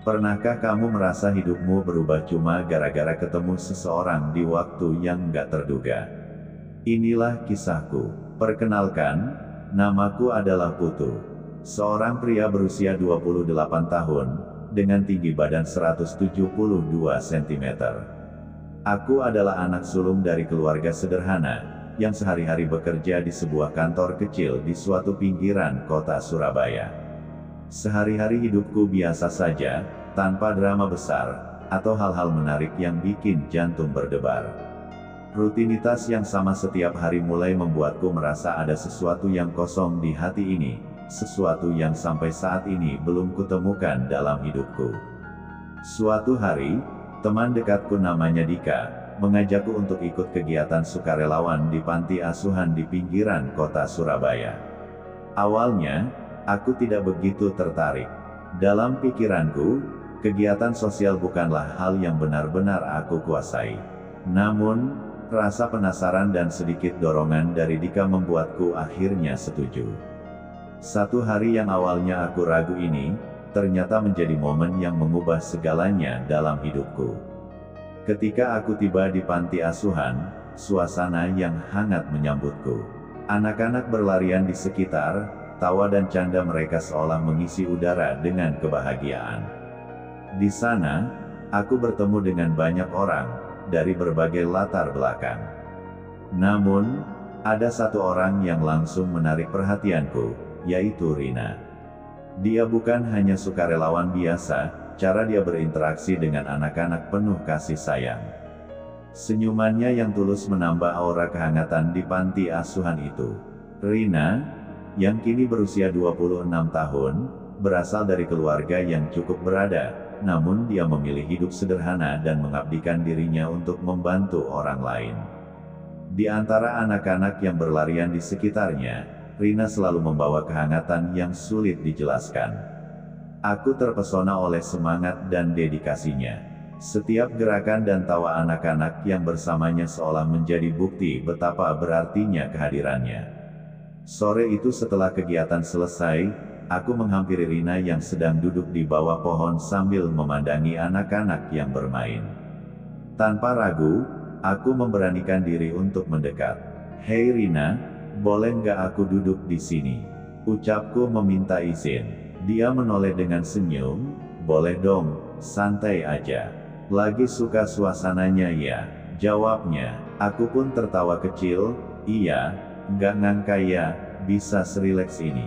Pernahkah kamu merasa hidupmu berubah cuma gara-gara ketemu seseorang di waktu yang nggak terduga? Inilah kisahku. Perkenalkan, namaku adalah Putu. Seorang pria berusia 28 tahun, dengan tinggi badan 172 cm. Aku adalah anak sulung dari keluarga sederhana, yang sehari-hari bekerja di sebuah kantor kecil di suatu pinggiran kota Surabaya. Sehari-hari hidupku biasa saja, tanpa drama besar, atau hal-hal menarik yang bikin jantung berdebar. Rutinitas yang sama setiap hari mulai membuatku merasa ada sesuatu yang kosong di hati ini, sesuatu yang sampai saat ini belum kutemukan dalam hidupku. Suatu hari, teman dekatku namanya Dika, mengajakku untuk ikut kegiatan sukarelawan di panti asuhan di pinggiran kota Surabaya. Awalnya, aku tidak begitu tertarik. Dalam pikiranku, kegiatan sosial bukanlah hal yang benar-benar aku kuasai. Namun, rasa penasaran dan sedikit dorongan dari Dika membuatku akhirnya setuju. Satu hari yang awalnya aku ragu ini, ternyata menjadi momen yang mengubah segalanya dalam hidupku. Ketika aku tiba di panti asuhan, suasana yang hangat menyambutku. Anak-anak berlarian di sekitar, tawa dan canda mereka seolah mengisi udara dengan kebahagiaan. Di sana, aku bertemu dengan banyak orang, dari berbagai latar belakang. Namun, ada satu orang yang langsung menarik perhatianku, yaitu Rina. Dia bukan hanya sukarelawan biasa, cara dia berinteraksi dengan anak-anak penuh kasih sayang. Senyumannya yang tulus menambah aura kehangatan di panti asuhan itu. Rina, yang kini berusia 26 tahun, berasal dari keluarga yang cukup berada, namun dia memilih hidup sederhana dan mengabdikan dirinya untuk membantu orang lain. Di antara anak-anak yang berlarian di sekitarnya, Rina selalu membawa kehangatan yang sulit dijelaskan. Aku terpesona oleh semangat dan dedikasinya. Setiap gerakan dan tawa anak-anak yang bersamanya seolah menjadi bukti betapa berartinya kehadirannya. Sore itu setelah kegiatan selesai, aku menghampiri Rina yang sedang duduk di bawah pohon sambil memandangi anak-anak yang bermain. Tanpa ragu, aku memberanikan diri untuk mendekat. "Hei Rina, boleh nggak aku duduk di sini?" ucapku meminta izin. Dia menoleh dengan senyum, "Boleh dong, santai aja. Lagi suka suasananya ya," jawabnya. Aku pun tertawa kecil, "Iya, nggak ngangka ya, bisa serileks ini.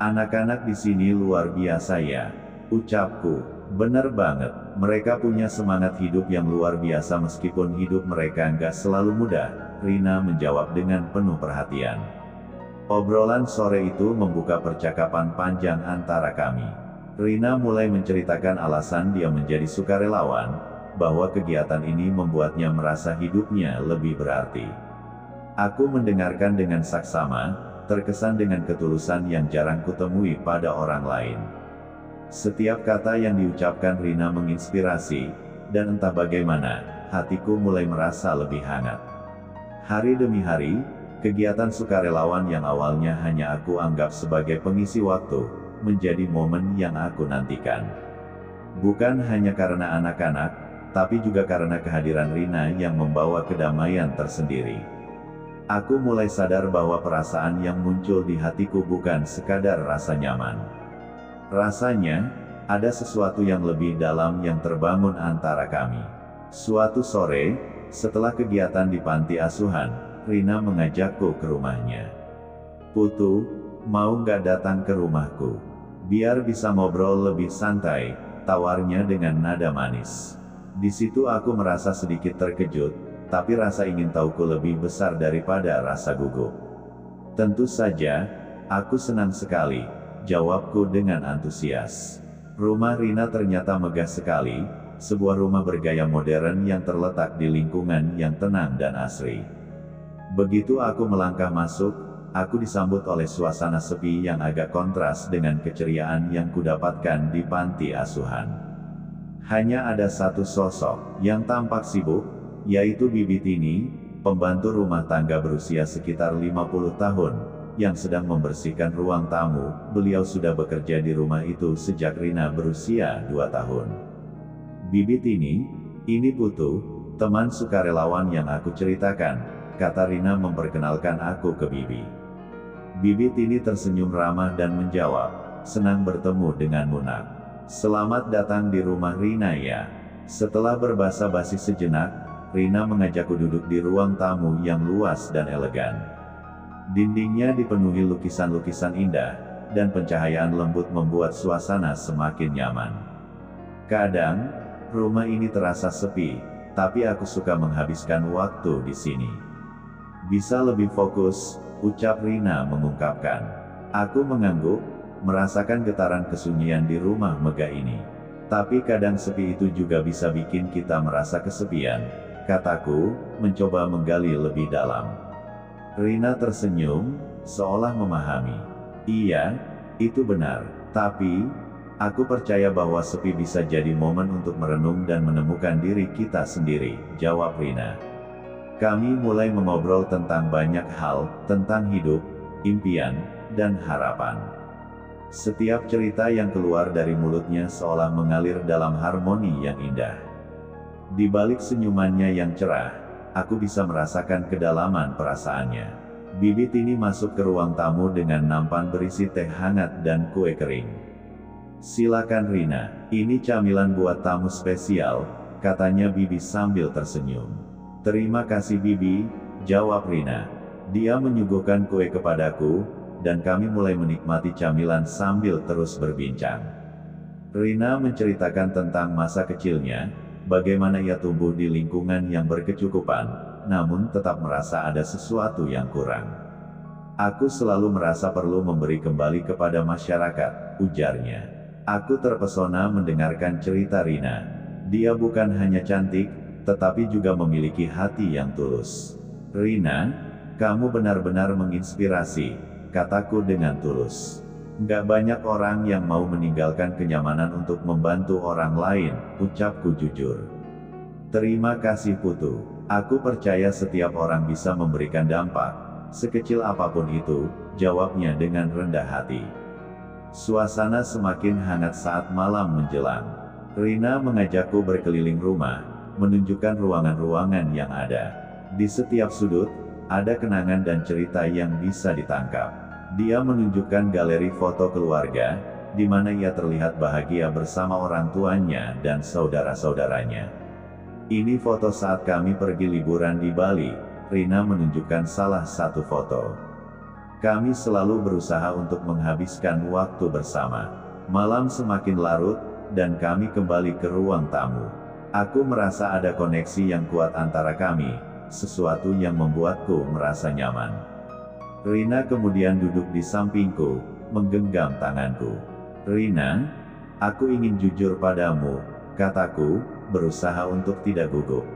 Anak-anak di sini luar biasa ya," ucapku. "Bener banget, mereka punya semangat hidup yang luar biasa meskipun hidup mereka nggak selalu mudah," Rina menjawab dengan penuh perhatian. Obrolan sore itu membuka percakapan panjang antara kami. Rina mulai menceritakan alasan dia menjadi sukarelawan, bahwa kegiatan ini membuatnya merasa hidupnya lebih berarti. Aku mendengarkan dengan saksama, terkesan dengan ketulusan yang jarang kutemui pada orang lain. Setiap kata yang diucapkan Rina menginspirasi, dan entah bagaimana, hatiku mulai merasa lebih hangat. Hari demi hari, kegiatan sukarelawan yang awalnya hanya aku anggap sebagai pengisi waktu, menjadi momen yang aku nantikan. Bukan hanya karena anak-anak, tapi juga karena kehadiran Rina yang membawa kedamaian tersendiri. Aku mulai sadar bahwa perasaan yang muncul di hatiku bukan sekadar rasa nyaman. Rasanya, ada sesuatu yang lebih dalam yang terbangun antara kami. Suatu sore, setelah kegiatan di panti asuhan, Rina mengajakku ke rumahnya. "Putu, mau nggak datang ke rumahku? Biar bisa ngobrol lebih santai," tawarnya dengan nada manis. Di situ aku merasa sedikit terkejut, tapi rasa ingin tahuku lebih besar daripada rasa gugup. "Tentu saja, aku senang sekali," jawabku dengan antusias. Rumah Rina ternyata megah sekali, sebuah rumah bergaya modern yang terletak di lingkungan yang tenang dan asri. Begitu aku melangkah masuk, aku disambut oleh suasana sepi yang agak kontras dengan keceriaan yang kudapatkan di panti asuhan. Hanya ada satu sosok yang tampak sibuk, yaitu Bibi Tini, pembantu rumah tangga berusia sekitar 50 tahun, yang sedang membersihkan ruang tamu. Beliau sudah bekerja di rumah itu sejak Rina berusia 2 tahun. Bibi Tini, ini Putu, teman sukarelawan yang aku ceritakan, kata Rina memperkenalkan aku ke Bibi. Bibi Tini tersenyum ramah dan menjawab, senang bertemu denganmu nak. Selamat datang di rumah Rina ya. Setelah berbasa-basi sejenak, Rina mengajakku duduk di ruang tamu yang luas dan elegan. Dindingnya dipenuhi lukisan-lukisan indah, dan pencahayaan lembut membuat suasana semakin nyaman. Kadang, rumah ini terasa sepi, tapi aku suka menghabiskan waktu di sini. Bisa lebih fokus, ucap Rina mengungkapkan. Aku mengangguk, merasakan getaran kesunyian di rumah megah ini. Tapi kadang sepi itu juga bisa bikin kita merasa kesepian, kataku, mencoba menggali lebih dalam. Rina tersenyum, seolah memahami. Iya, itu benar. Tapi, aku percaya bahwa sepi bisa jadi momen untuk merenung dan menemukan diri kita sendiri, jawab Rina. Kami mulai mengobrol tentang banyak hal, tentang hidup, impian, dan harapan. Setiap cerita yang keluar dari mulutnya seolah mengalir dalam harmoni yang indah. Di balik senyumannya yang cerah, aku bisa merasakan kedalaman perasaannya. Bibi Tini masuk ke ruang tamu dengan nampan berisi teh hangat dan kue kering. Silakan Rina, ini camilan buat tamu spesial, katanya Bibi sambil tersenyum. Terima kasih Bibi, jawab Rina. Dia menyuguhkan kue kepadaku, dan kami mulai menikmati camilan sambil terus berbincang. Rina menceritakan tentang masa kecilnya, bagaimana ia tumbuh di lingkungan yang berkecukupan, namun tetap merasa ada sesuatu yang kurang. Aku selalu merasa perlu memberi kembali kepada masyarakat, ujarnya. Aku terpesona mendengarkan cerita Rina. Dia bukan hanya cantik, tetapi juga memiliki hati yang tulus. Rina, kamu benar-benar menginspirasi, kataku dengan tulus. Gak banyak orang yang mau meninggalkan kenyamanan untuk membantu orang lain, ucapku jujur. Terima kasih Putu. Aku percaya setiap orang bisa memberikan dampak, sekecil apapun itu, jawabnya dengan rendah hati. Suasana semakin hangat saat malam menjelang. Rina mengajakku berkeliling rumah, menunjukkan ruangan-ruangan yang ada. Di setiap sudut, ada kenangan dan cerita yang bisa ditangkap. Dia menunjukkan galeri foto keluarga, di mana ia terlihat bahagia bersama orang tuanya dan saudara-saudaranya. Ini foto saat kami pergi liburan di Bali. Rina menunjukkan salah satu foto. Kami selalu berusaha untuk menghabiskan waktu bersama. Malam semakin larut, dan kami kembali ke ruang tamu. Aku merasa ada koneksi yang kuat antara kami, sesuatu yang membuatku merasa nyaman. Rina kemudian duduk di sampingku, menggenggam tanganku. Rina, aku ingin jujur padamu, kataku, berusaha untuk tidak gugup.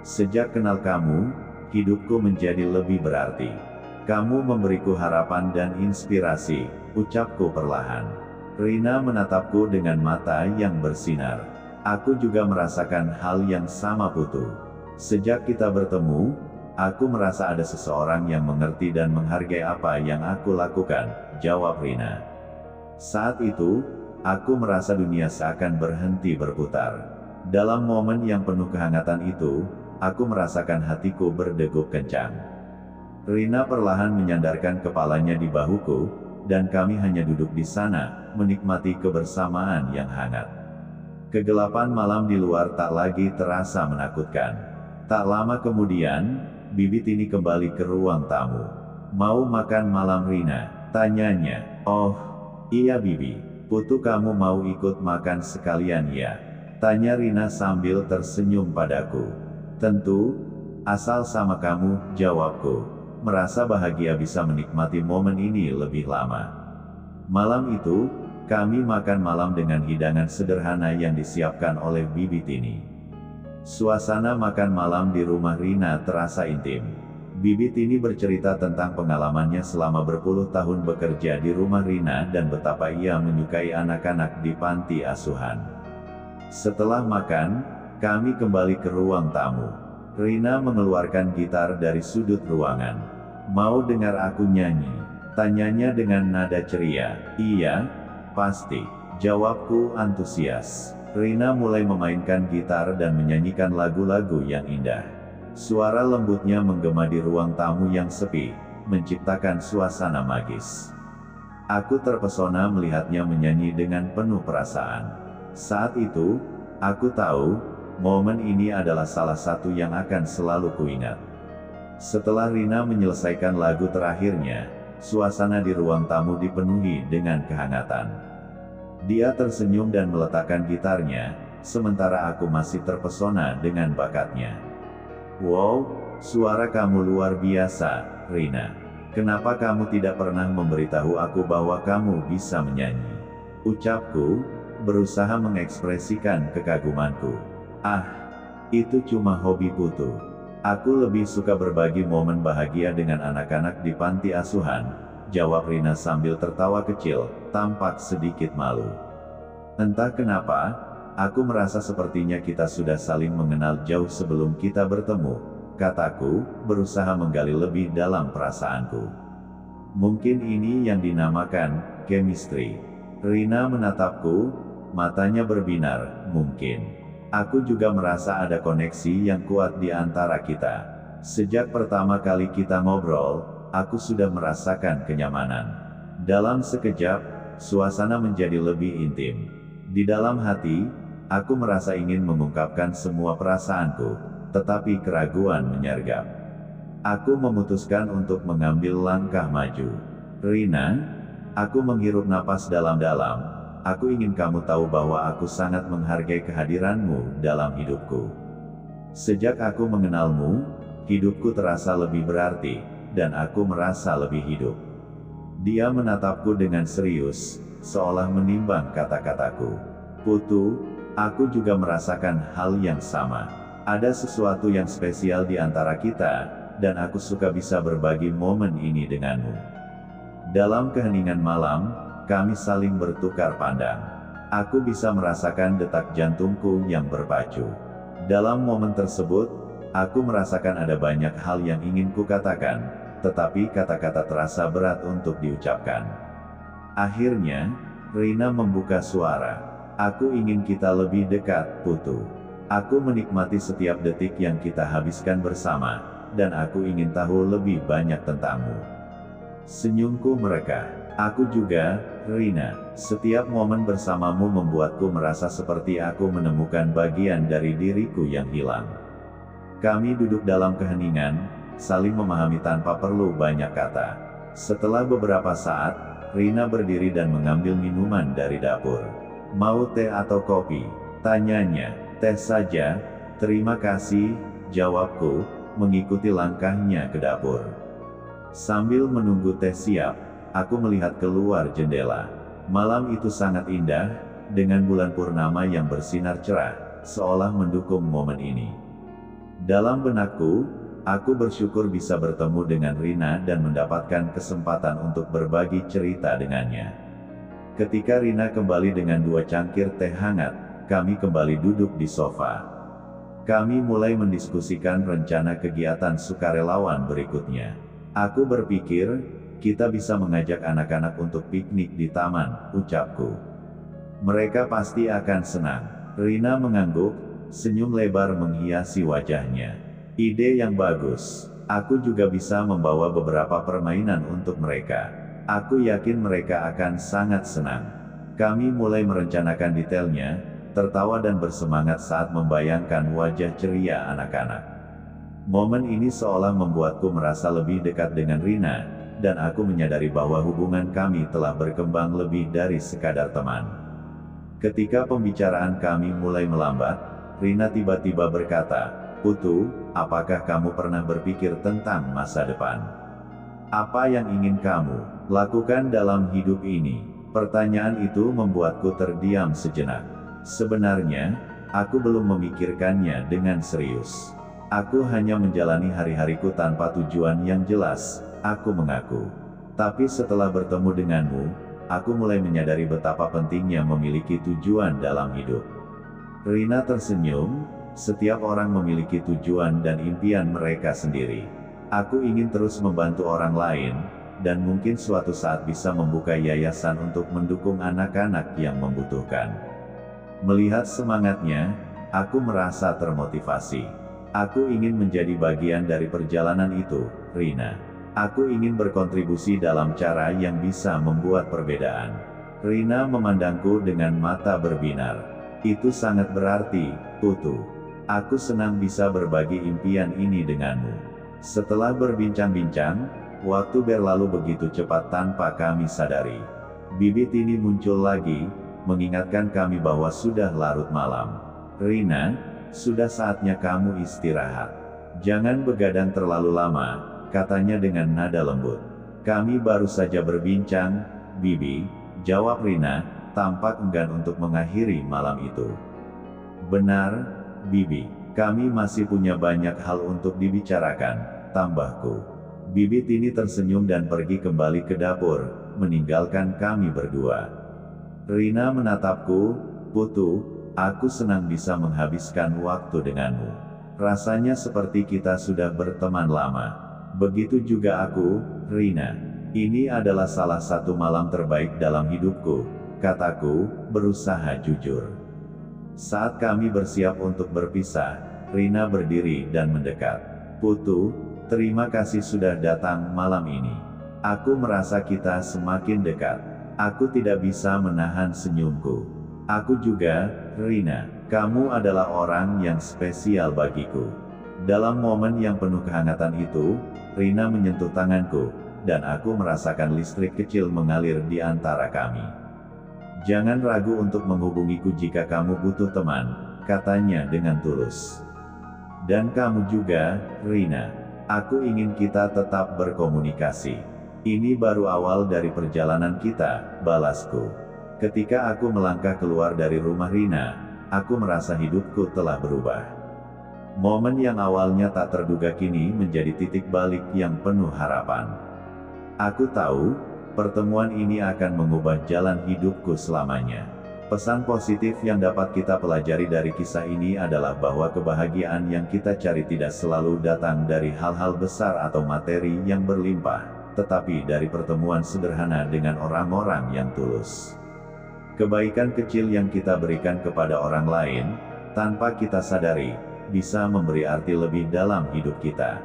Sejak kenal kamu, hidupku menjadi lebih berarti. Kamu memberiku harapan dan inspirasi, ucapku perlahan. Rina menatapku dengan mata yang bersinar. Aku juga merasakan hal yang sama Putu. Sejak kita bertemu, aku merasa ada seseorang yang mengerti dan menghargai apa yang aku lakukan, jawab Rina. Saat itu, aku merasa dunia seakan berhenti berputar. Dalam momen yang penuh kehangatan itu, aku merasakan hatiku berdegup kencang. Rina perlahan menyandarkan kepalanya di bahuku, dan kami hanya duduk di sana, menikmati kebersamaan yang hangat. Kegelapan malam di luar tak lagi terasa menakutkan. Tak lama kemudian, Bibi Tini kembali ke ruang tamu. Mau makan malam Rina? Tanyanya. Oh, iya Bibi. Putu kamu mau ikut makan sekalian ya? Tanya Rina sambil tersenyum padaku. Tentu, asal sama kamu, jawabku. Merasa bahagia bisa menikmati momen ini lebih lama. Malam itu, kami makan malam dengan hidangan sederhana yang disiapkan oleh Bibi Tini. Suasana makan malam di rumah Rina terasa intim. Bibi Tini bercerita tentang pengalamannya selama berpuluh tahun bekerja di rumah Rina dan betapa ia menyukai anak-anak di panti asuhan. Setelah makan, kami kembali ke ruang tamu. Rina mengeluarkan gitar dari sudut ruangan. Mau dengar aku nyanyi? Tanyanya dengan nada ceria. Iya, pasti. Jawabku antusias. Rina mulai memainkan gitar dan menyanyikan lagu-lagu yang indah. Suara lembutnya menggema di ruang tamu yang sepi, menciptakan suasana magis. Aku terpesona melihatnya menyanyi dengan penuh perasaan. Saat itu, aku tahu, momen ini adalah salah satu yang akan selalu kuingat. Setelah Rina menyelesaikan lagu terakhirnya, suasana di ruang tamu dipenuhi dengan kehangatan. Dia tersenyum dan meletakkan gitarnya, sementara aku masih terpesona dengan bakatnya. Wow, suara kamu luar biasa, Rina. Kenapa kamu tidak pernah memberitahu aku bahwa kamu bisa menyanyi? Ucapku, berusaha mengekspresikan kekagumanku. Ah, itu cuma hobi Putu. Aku lebih suka berbagi momen bahagia dengan anak-anak di panti asuhan, jawab Rina sambil tertawa kecil, tampak sedikit malu. Entah kenapa, aku merasa sepertinya kita sudah saling mengenal jauh sebelum kita bertemu, kataku, berusaha menggali lebih dalam perasaanku. Mungkin ini yang dinamakan chemistry. Rina menatapku, matanya berbinar, mungkin. Aku juga merasa ada koneksi yang kuat di antara kita. Sejak pertama kali kita ngobrol, aku sudah merasakan kenyamanan. Dalam sekejap, suasana menjadi lebih intim. Di dalam hati, aku merasa ingin mengungkapkan semua perasaanku, tetapi keraguan menyergap. Aku memutuskan untuk mengambil langkah maju. Rina, aku menghirup napas dalam-dalam. Aku ingin kamu tahu bahwa aku sangat menghargai kehadiranmu dalam hidupku. Sejak aku mengenalmu, hidupku terasa lebih berarti, dan aku merasa lebih hidup. Dia menatapku dengan serius, seolah menimbang kata-kataku. Putu, aku juga merasakan hal yang sama. Ada sesuatu yang spesial di antara kita, dan aku suka bisa berbagi momen ini denganmu. Dalam keheningan malam, kami saling bertukar pandang. Aku bisa merasakan detak jantungku yang berpacu. Dalam momen tersebut, aku merasakan ada banyak hal yang ingin kukatakan, tetapi kata-kata terasa berat untuk diucapkan. Akhirnya, Rina membuka suara. Aku ingin kita lebih dekat, Putu. Aku menikmati setiap detik yang kita habiskan bersama, dan aku ingin tahu lebih banyak tentangmu. Senyumku mereka. Aku juga, Rina. Setiap momen bersamamu membuatku merasa seperti aku menemukan bagian dari diriku yang hilang. Kami duduk dalam keheningan, saling memahami tanpa perlu banyak kata. Setelah beberapa saat, Rina berdiri dan mengambil minuman dari dapur. Mau teh atau kopi? Tanyanya. Teh saja, terima kasih, jawabku, mengikuti langkahnya ke dapur. Sambil menunggu teh siap, aku melihat keluar jendela. Malam itu sangat indah, dengan bulan purnama yang bersinar cerah, seolah mendukung momen ini. Dalam benakku, aku bersyukur bisa bertemu dengan Rina dan mendapatkan kesempatan untuk berbagi cerita dengannya. Ketika Rina kembali dengan 2 cangkir teh hangat, kami kembali duduk di sofa. Kami mulai mendiskusikan rencana kegiatan sukarelawan berikutnya. Aku berpikir, kita bisa mengajak anak-anak untuk piknik di taman, ucapku. Mereka pasti akan senang. Rina mengangguk, senyum lebar menghiasi wajahnya. Ide yang bagus. Aku juga bisa membawa beberapa permainan untuk mereka. Aku yakin mereka akan sangat senang. Kami mulai merencanakan detailnya, tertawa dan bersemangat saat membayangkan wajah ceria anak-anak. Momen ini seolah membuatku merasa lebih dekat dengan Rina, dan aku menyadari bahwa hubungan kami telah berkembang lebih dari sekadar teman. Ketika pembicaraan kami mulai melambat, Rina tiba-tiba berkata, "Putu, apakah kamu pernah berpikir tentang masa depan? Apa yang ingin kamu lakukan dalam hidup ini?" Pertanyaan itu membuatku terdiam sejenak. Sebenarnya, aku belum memikirkannya dengan serius. Aku hanya menjalani hari-hariku tanpa tujuan yang jelas, aku mengaku. Tapi setelah bertemu denganmu, aku mulai menyadari betapa pentingnya memiliki tujuan dalam hidup. Rina tersenyum, setiap orang memiliki tujuan dan impian mereka sendiri. Aku ingin terus membantu orang lain, dan mungkin suatu saat bisa membuka yayasan untuk mendukung anak-anak yang membutuhkan. Melihat semangatnya, aku merasa termotivasi. Aku ingin menjadi bagian dari perjalanan itu, Rina. Aku ingin berkontribusi dalam cara yang bisa membuat perbedaan. Rina memandangku dengan mata berbinar. Itu sangat berarti, Putu. Aku senang bisa berbagi impian ini denganmu. Setelah berbincang-bincang, waktu berlalu begitu cepat tanpa kami sadari. Bibit ini muncul lagi, mengingatkan kami bahwa sudah larut malam. Rina, sudah saatnya kamu istirahat. Jangan begadang terlalu lama, katanya dengan nada lembut. Kami baru saja berbincang, Bibi, jawab Rina, tampak enggan untuk mengakhiri malam itu. Benar, Bibi, kami masih punya banyak hal untuk dibicarakan, tambahku. Bibi Tini tersenyum dan pergi kembali ke dapur, meninggalkan kami berdua. Rina menatapku, Putu, aku senang bisa menghabiskan waktu denganmu. Rasanya seperti kita sudah berteman lama. Begitu juga aku, Rina. Ini adalah salah satu malam terbaik dalam hidupku, kataku, berusaha jujur. Saat kami bersiap untuk berpisah, Rina berdiri dan mendekat. Putu, terima kasih sudah datang malam ini. Aku merasa kita semakin dekat. Aku tidak bisa menahan senyumku. Aku juga, Rina. Kamu adalah orang yang spesial bagiku. Dalam momen yang penuh kehangatan itu, Rina menyentuh tanganku, dan aku merasakan listrik kecil mengalir di antara kami. Jangan ragu untuk menghubungiku jika kamu butuh teman, katanya dengan tulus. Dan kamu juga, Rina. Aku ingin kita tetap berkomunikasi. Ini baru awal dari perjalanan kita, balasku. Ketika aku melangkah keluar dari rumah Rina, aku merasa hidupku telah berubah. Momen yang awalnya tak terduga kini menjadi titik balik yang penuh harapan. Aku tahu, pertemuan ini akan mengubah jalan hidupku selamanya. Pesan positif yang dapat kita pelajari dari kisah ini adalah bahwa kebahagiaan yang kita cari tidak selalu datang dari hal-hal besar atau materi yang berlimpah, tetapi dari pertemuan sederhana dengan orang-orang yang tulus. Kebaikan kecil yang kita berikan kepada orang lain, tanpa kita sadari, bisa memberi arti lebih dalam hidup kita.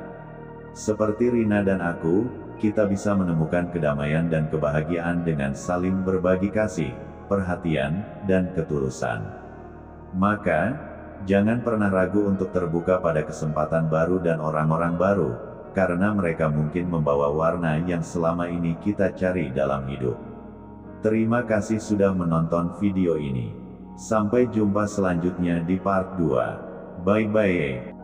Seperti Rina dan aku, kita bisa menemukan kedamaian dan kebahagiaan dengan saling berbagi kasih, perhatian, dan ketulusan. Maka, jangan pernah ragu untuk terbuka pada kesempatan baru dan orang-orang baru, karena mereka mungkin membawa warna yang selama ini kita cari dalam hidup. Terima kasih sudah menonton video ini. Sampai jumpa selanjutnya di part 2. Bye-bye.